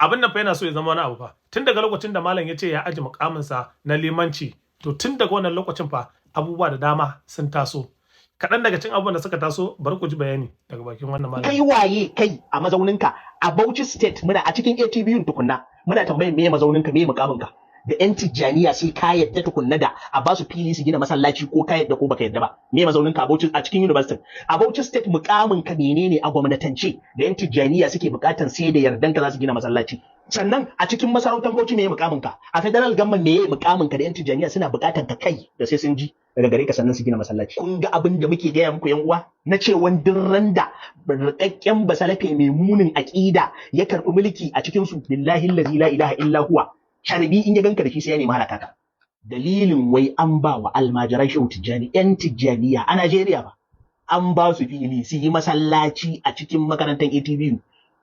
abin nan fa yana so ya zama wani abu fa. Tun daga lokacin da malam ya ce ya aji mukaminsa na limanci, to tun daga wannan lokacin fa abubuwa da dama sun taso. Kaɗan daga cikin abubuwan da suka taso bari ku ji bayani daga bakin wannan malam. Kai waye kai a mazauninka a Bauchi State muna a cikin ATBU tukunna muna tambayar me mazauninka me mukaminka da yan Tijjaniya sai ka yadda tukunna da a ba su fili su gina masallaci ko ka yadda ko baka yadda ba me mazauninka a Bauchi a cikin university a Bauchi State mukaminka menene a gwamnatance da yan Tijjaniya suke bukatan sai da yardanka za su gina masallaci sannan a cikin masarautar Bauchi meye mukaminka a federal government meye mukaminka da yan Tijjaniya suna bukatan ka kai da sai sun ji daga gare ka sannan su gina masallaci kun ga abin da muke gaya muku yan uwa na ce wandin randa rikakken basalafe mai munin aqida ya karbi mulki a cikin su billahi allazi la ilaha illa huwa sharbi in ya ganka da shi sai ya nemi halaka ka dalilin wai an ba wa almajirai shehu tijjani yan tijjaniya a Najeriya ba an ba su fili su yi masallaci a cikin makarantar ATBU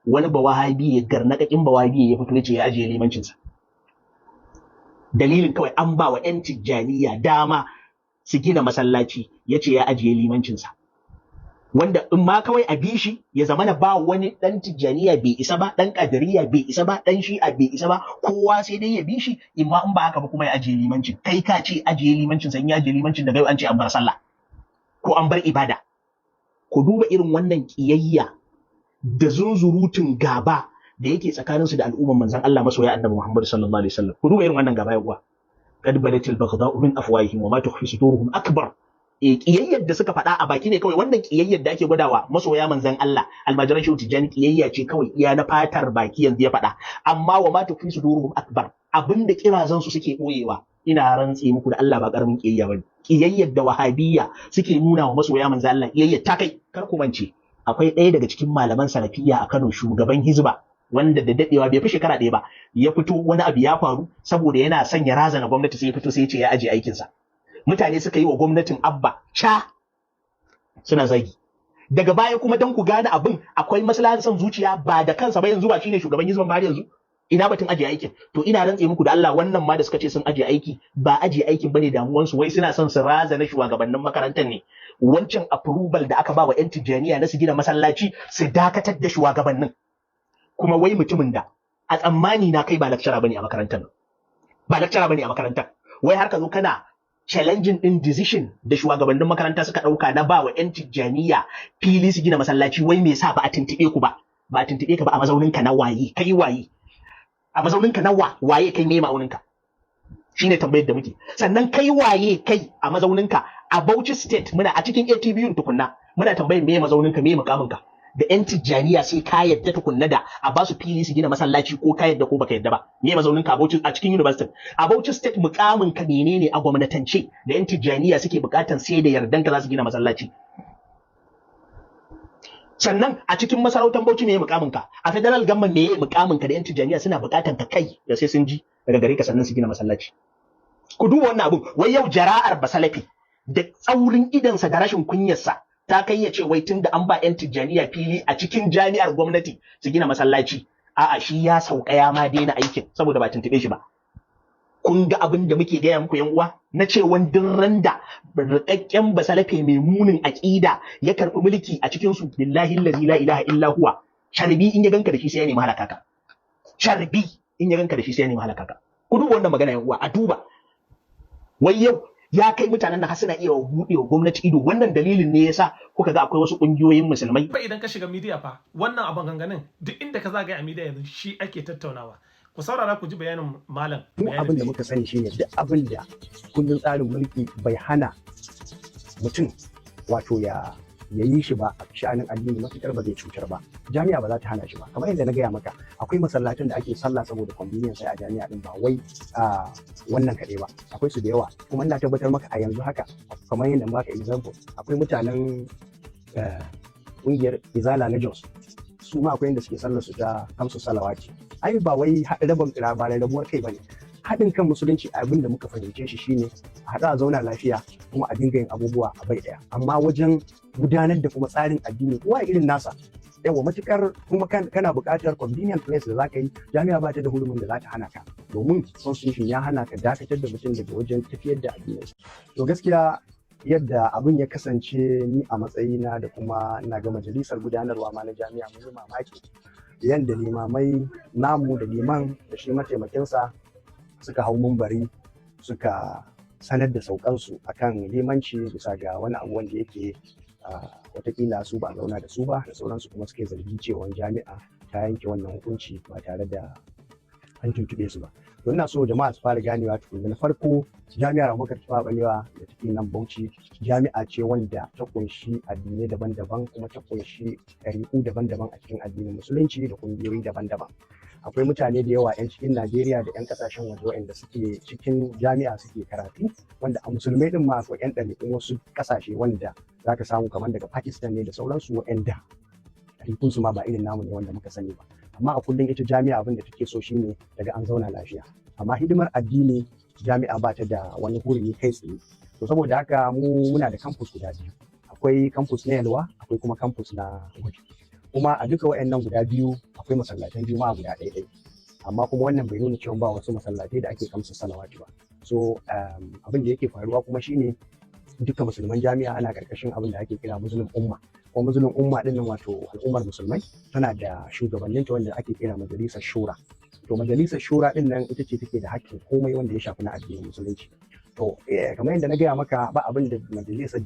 wani bawahabi ya garnakakin bawahabi ya fito ce ya ajiye limancinsa dalilin kawai an ba wa yan tijjaniya dama su gina masallaci ya ce ya ajiye limancinsa wanda in ma kawai a bishi ya zama na ba wani dan tijjaniya bai isa ba dan kadiriya bai isa ba dan shi'a bai isa ba kowa sai dai ya bishi in ma in ba haka ba kuma ya ajiye limancin kai ka ce ajiye limancin san ya ajiye limancin daga yau an ce an bar sallah ko an bar ibada ku duba irin wannan kiyayya da zunzurutun gaba da yake tsakaninsu da al'umman manzon Allah masoya annabi Muhammad sallallahu alaihi wasallam ku duba irin wannan gaba ya uwa قد بدت البغضاء من افواههم وما تخفي صدورهم اكبر kiyayyar da suka faɗa a baki ne kawai wannan kiyayyar da ake gwadawa masoya manzon Allah almajiran shehu tijjani kiyayya ce kawai iya na fatar baki yanzu ya faɗa amma wa ma tufi suduruhum akbar abinda kirazan su suke boyewa ina rantse muku da Allah ba karamin kiyayya bane kiyayyar da wahabiyya suke nuna wa masoya manzon Allah kiyayyar ta kai kar ku mance akwai ɗaya daga cikin malaman salafiyya a Kano shugaban hizba wanda da dadewa bai fi shekara ɗaya ba ya fito wani abu ya faru saboda yana son ya razana gwamnati sai ya fito sai ya ce ya aje aikinsa mutane suka yi wa gwamnatin abba suna zagi daga baya kuma dan ku gane abin akwai maslahar son zuciya ba da kansa ba yanzu ba shine shugaban hizban ba yanzu ina batun aje aikin to ina rantse muku da Allah wannan ma da suka ce sun aje aiki ba aje aikin bane damuwansu wai suna son su razana shugabannin makarantar ne wancan approval da aka ba wa yan tijjaniya na su gina masallaci su dakatar da shugabannin kuma wai mutumin da a tsammani na kai ba lecturer bane a makarantar wai har ka zo kana challenging din decision da shugabannin makaranta suka dauka na ba wa yan tijjaniya fili su gina masallaci wai me yasa ba a tuntube ku ba a tuntube ka ba a mazauninka na waye kai waye a mazauninka na waye kai me ma'auninka shine tambayar da muke sannan kai waye kai a mazauninka a Bauchi State muna a cikin ATBU tukunna muna tambayar me mazauninka me mukaminka da yan tijjaniya sai ka yadda tukunna da a ba su fili su gina masallaci ko ka yadda ko baka yadda ba me mazaunin ka a cikin university a Bauchi State mukamin ka menene a gwamnatance da yan tijjaniya suke bukatan sai da yardan ka za su gina masallaci sannan a cikin masarautar Bauchi me mukamin ka a federal government me mukamin ka da yan tijjaniya suna bukatan ka kai da sai sun ji daga gare ka sannan su gina masallaci ku duba wannan abun wai yau jara'ar basalafi da tsaurin idansa da rashin kunyarsa ta kai ya ce wai tun da an ba 'yan tijjaniya fili a cikin jami'ar gwamnati su gina masallaci a'a shi ya sauka ya ma daina aikin saboda ba tuntube shi ba kun ga abin da muke gaya muku yan uwa na ce wandin randa rikakken basalafe mai munin aqida ya karbi mulki a cikin su billahi allazi la ilaha illa huwa sharbi in ya ganka da shi sai ya nemi halaka ka sharbi in ya ganka da shi sai ya nemi halaka ka ku duba wannan magana yan uwa a duba wai yau ya kai mutanen da suna iya buɗe wa gwamnati ido wannan dalilin ne yasa kuka ga akwai wasu ƙungiyoyin musulmai fa idan ka shiga media fa wannan abin ganganin duk inda ka zagaya a media yanzu shi ake tattaunawa ku saurara ku ji bayanin malam mu abin da muka sani shine duk abin da kundin tsarin mulki bai hana mutum wato ya yi shi ba a sha'anin addini matuƙar ba zai cutar ba jami'a ba za ta hana shi ba kamar yadda na gaya maka akwai masallatan da ake sallah saboda convenience a jami'a din ba wai wannan kaɗai ba akwai su da yawa kuma ina tabbatar maka a yanzu haka kamar yadda maka example akwai mutanen ƙungiyar izala na Jos su ma akwai yadda suke sallar su ta kamsu salawati ai ba wai rabuwar kai bane haɗin kan musulunci abin da muka fahimce shi shine a haɗu a zauna lafiya kuma a dinga yin abubuwa a bai ɗaya amma wajen gudanar da kuma tsarin addini kowa irin nasa yawa matukar kuma kana buƙatar convenient place da zaka yi jami'a ba ta da hurumin da za ta hana ka domin constitution ya hana ka dakatar da mutum daga wajen tafiyar da addini to gaskiya yadda abin ya kasance ni a matsayina da kuma ina ga majalisar gudanarwa ma na jami'a mun yi mamaki yanda limamai namu da liman da shi mataimakinsa suka hau mumbari suka sanar da saukansu akan limanci bisa ga wani abu wanda yake watakila su ba a zauna da su ba da sauransu, kuma suke zargi cewa jami'a ta yanke wannan hukunci ba tare da an tuntuɓe su ba. Don na so jama'a su fara ganewa tukunna, na farko jami'ar Abubakar Tafawa Balewa da take nan Bauchi jami'a ce wanda ta kunshi addinai daban-daban kuma ta kunshi ɗariƙu daban-daban a cikin addinin musulunci da ƙungiyoyi daban-daban. Akwai mutane da yawa 'yan cikin Najeriya da 'yan kasashen waje waɗanda suke cikin jami'a suke karatu, wanda a musulmai din ma akwai 'yan ɗariƙun wasu ƙasashe wanda za ka samu kamar daga Pakistan ne da sauransu, waɗanda ɗariƙunsu ma ba irin namu ne wanda muka sani ba. Amma a kullum ita jami'a abin da take so shine daga an zauna lafiya. Amma hidimar addini jami'a ba ta da wani hurumi kai tsaye. To saboda haka mu muna da campus guda biyu. Akwai campus na Yalwa, akwai kuma campus na Gwaji. Kuma a duka waɗannan guda biyu akwai masallatan juma'a guda ɗaya. Amma kuma wannan bai nuna cewa ba wasu masallatai da ake kamsa salawati ba. So abin da yake faruwa kuma shine duka musulman jami'a ana ƙarƙashin abin da ake kira Muslim Umma. Kuma Muslim Umma ɗin nan wato al'ummar musulmai tana da shugabanninta wanda ake kira majalisar shura. To majalisar shura ɗin nan ita ce take da hakkin komai wanda ya shafi na addinin musulunci. To kamar yadda na gaya maka ba abin da majalisar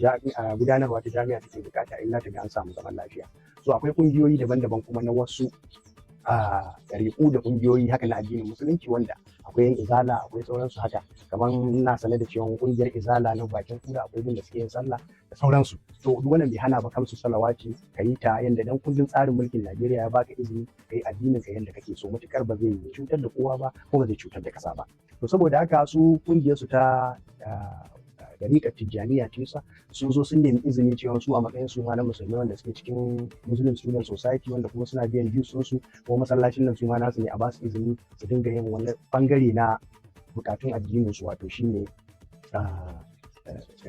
gudanarwa ta jami'a take bukata illa ta ga an samu zaman lafiya. So akwai kungiyoyi daban-daban kuma na wasu ɗariƙu da kungiyoyi haka na addinin musulunci wanda akwai yan izala akwai sauransu haka, kamar na sane da cewa kungiyar izala na bakin kura akwai bin da suke yin sallah da sauransu. To duk wannan bai hana ba kamsu salawati ka yi ta yanda dan kundin tsarin mulkin Najeriya ya baka izini kai addinin ka yanda kake so, matukar ba zai cutar da kowa ba ko ba zai cutar da kasa ba. To saboda haka su kungiyar su ta dariƙar Tijjaniya Tisa sun zo sun nemi izini cewa su a matsayin su ma na musulmai wanda suke cikin Muslim Student Society wanda kuma suna biyan dues su ko masallacin nan su ma nasu ne a ba su izini su dinga yin wani bangare na bukatun addinin su, wato shine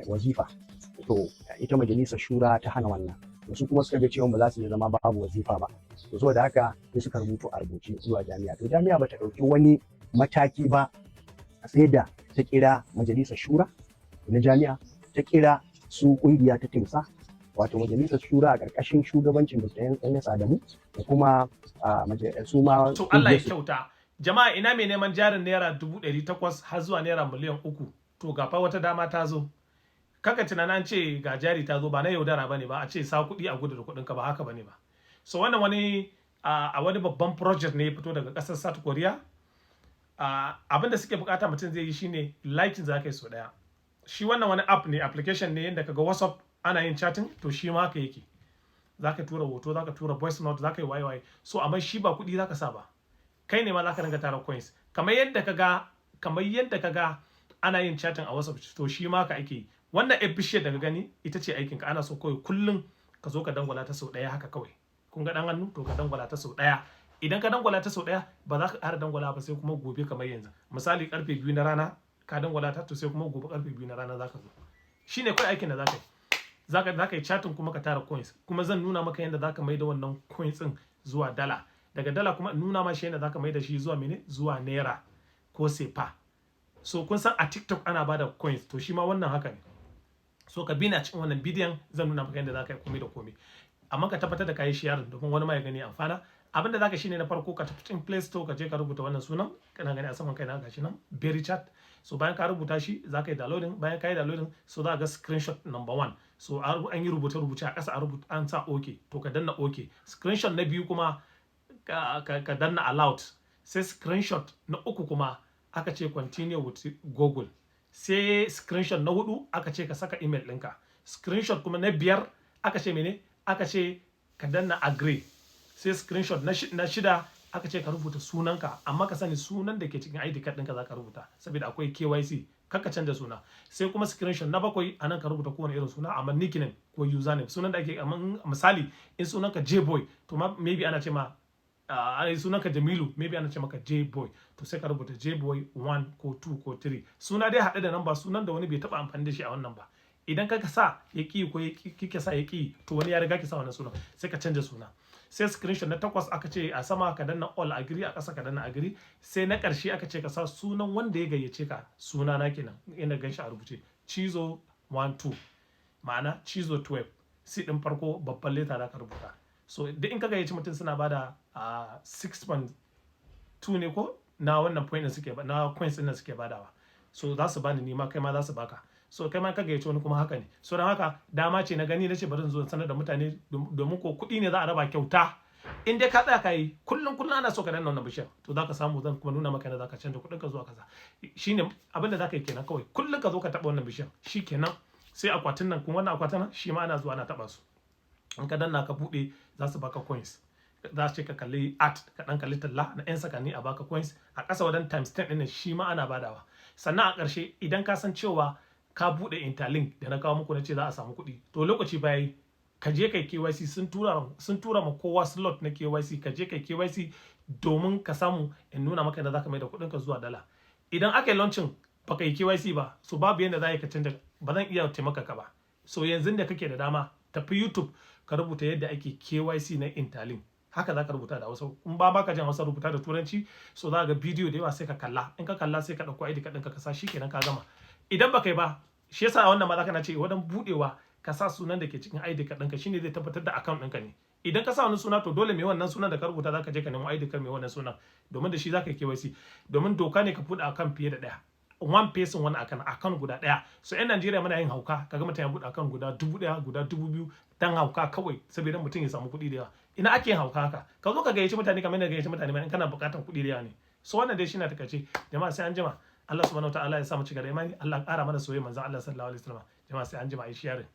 wazifa. To ita majalisar shura ta hana wannan, wasu kuma suka ga cewa ba za su iya zama babu wazifa ba. To saboda haka sai suka rubuto a rubuce zuwa jami'a. To jami'a bata ɗauki wani mataki ba sai da ta kira majalisar shura na jami'a, ta kira su kungiya ta timsa wato majalisar shura a ƙarƙashin shugabancin Dr. N.S. Adamu da kuma su ma. To Allah ya kyauta. Jama'a ina mai neman jarin naira 800,000 har zuwa naira miliyan 3. To ga fa wata dama ta zo. Kaka tunanin an ce ga jari ta zo ba na yaudara bane ba, a ce sa kuɗi a gudu da kuɗinka ba haka bane ba. So wannan wani wani babban project ne ya fito daga ƙasar South Korea. Abin da suke bukata mutum zai yi shine liking za ka yi so ɗaya. Shi wannan wani app ne, application ne, yadda kaga WhatsApp ana yin chatting, to shi ma haka yake. Zaka tura hoto, zaka tura voice note, zaka yi waye. So amma shi ba kuɗi zaka sa ba. Kai ne ma zaka dinga tara coins. Kamar yadda kaga ana yin chatting a WhatsApp, to shi ma haka ake. Wannan bishiyar daga gani ita ce aikin ka. Ana so kawai kullum ka zo ka dangwala ta sau ɗaya haka kawai. Kun ga dan hannu, to ka dangwala ta sau ɗaya. Idan ka dangwala ta sau ɗaya ba za ka ƙara dangwala ba sai kuma gobe kamar yanzu. Misali karfe 2 na rana ka dangwala ta, to sai kuma gobe karfe 2 na rana zaka zo. Shine kai aikin da zaka yi chatting kuma ka tara coins, kuma zan nuna maka yadda zaka maida wannan coins din zuwa dala, daga dala kuma nuna ma shi yadda zaka maida shi zuwa zuwa naira ko sefa. So kun san a TikTok ana bada coins, to shi ma wannan haka ne. So ka bi na cikin wannan bidiyon zan nuna maka yadda zaka yi komai da komai, amma ka tabbatar da kayi share domin wani ma ya gani amfana. Abin da zaka shine na farko ka tafi cikin Play Store ka je ka rubuta wannan sunan, kana gani a saman kai na gashi nan BerryChat. So bayan ka rubuta shi za ka yi downloading, bayan ka yi downloading so za ka ga screenshot number 1. So an yi rubuce a ƙasa an sa OK, to ka danna OK. Screenshot na biyu kuma ka danna allowed. Sai screenshot na uku kuma aka ce continue with Google. Sai screenshot na 4 aka ce ka saka email ɗinka. Screenshot kuma na 5 aka ce mene? Aka ce ka danna agree. Sai screenshot na 6 aka ce ka rubuta sunanka, amma ka sani sunan da ke cikin ID card ɗinka za ka rubuta saboda akwai KYC, kakka canza suna. Sai kuma screenshot na 7 anan ka rubuta kowane irin suna, amma nickname ko username sunan da ake, misali in sunanka J-boy to maybe ana ce ma sunanka Jamilu, maybe ana ce maka J-boy, to sai ka rubuta J-boy 1 ko 2 ko 3. Suna dai haɗe da nan ba sunan da wani bai taɓa amfani da shi a wannan ba. Idan ka sa ya ƙi ko kike sa ya ƙi, to wani ya riga ki sa wannan sunan, sai ka canza suna. Sai screenshot na 8 aka ce a sama ka danna all agree, a ƙasa ka danna agree. Sai na ƙarshe aka ce ka sa sunan wanda ya gayyace ka, suna na kenan inda ganshi a rubuce Chizo 12, ma'ana Chizo 12. sai din farko babban leta da ka rubuta. So duk in ka gayyaci mutum suna bada 6.2 ne ko na wannan point din suke ba na coins din suke badawa, so za su bani nima kai ma za su baka, so kai ma ka gayyaci wani kuma haka ne. So don haka dama ce na gani nace bari in zo sanar da mutane domin ko kuɗi ne za a raba kyauta. In dai ka tsaya ka yi kullum ana so ka danna wannan bishiyar, to za ka samu, zan kuma nuna maka yadda za ka canza kuɗin ka zuwa kaza. Shine abin da za ka yi kenan kawai, kullum ka zo ka taɓa wannan bishiyar shi kenan. Sai akwatin nan kuma wannan akwatin nan shi ma ana zuwa ana taɓa su, in ka danna ka buɗe za su baka coins, za su ce ka kalli art, ka ɗan kalli talla na 'yan sakanni a baka coins a ƙasa wajen times 10 ɗin shi ma ana badawa. Sannan a ƙarshe idan ka san cewa ka buɗe interlink da na kawo muku na ce za a samu kuɗi, to lokaci baya ka je kai KYC, sun tura ma kowa slot na KYC, ka je kai KYC domin ka samu in nuna maka yadda zaka mai da kuɗin ka zuwa dala. Idan aka yi launching baka yi KYC ba, so babu yadda za ka canza, ba zan iya taimaka ka ba. So yanzu da kake da dama tafi YouTube ka rubuta yadda ake KYC na interlink, haka za ka rubuta da Hausa, in ba baka jin Hausa rubuta da Turanci, so za ka ga bidiyo da yawa sai ka kalla, in ka kalla sai ka ɗauko ID card ɗinka ka sa, shi kenan ka gama. Idan baka yi ba, shi yasa wannan ma za ka na ce wajen buɗewa ka sa sunan da ke cikin ID card ɗinka, shine zai tabbatar da account ɗinka ne. Idan ka sa wani suna, to dole mai wannan sunan da ka rubuta za ka je ka nemo ID card mai wannan sunan, domin da shi za ka yi KYC, domin doka ne ka buɗe account fiye da ɗaya, one person wani account guda ɗaya. So 'yan Najeriya muna yin hauka, kaga mutum ya buɗe account guda 1000 guda 2000 dan hauka kawai saboda mutum ya samu kuɗi da yawa. Ina ake yin hauka haka? Ka zo ka gayyaci mutane kamar yadda gayyaci mutane in kana buƙatar kuɗi da yawa ne. So wannan dai shi na takaice, jama'a sai an jima. Allah subhanahu wa ta'ala ya sa mu cika da imani, Allah ƙara mana soyayya manzon Allah sallallahu alaihi wasallam. Jama'a sai an jima, ai sharing.